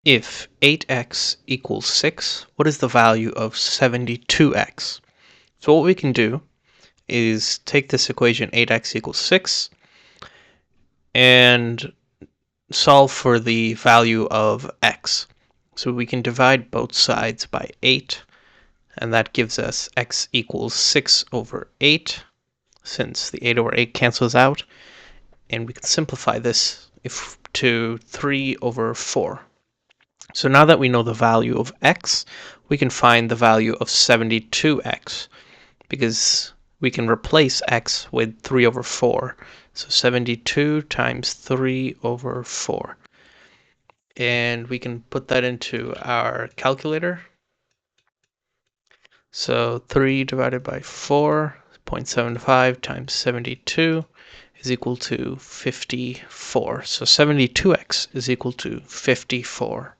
if 8x equals 6, what is the value of 72x? So what we can do is take this equation 8x equals 6 and solve for the value of x. So we can divide both sides by 8, and that gives us x equals 6 over 8, since the 8 over 8 cancels out, and we can simplify this to 3 over 4. So now that we know the value of x, we can find the value of 72x, because we can replace x with 3 over 4. So 72 times 3 over 4. And we can put that into our calculator. So 3 divided by 4, 0.75 times 72 is equal to 54. So 72x is equal to 54.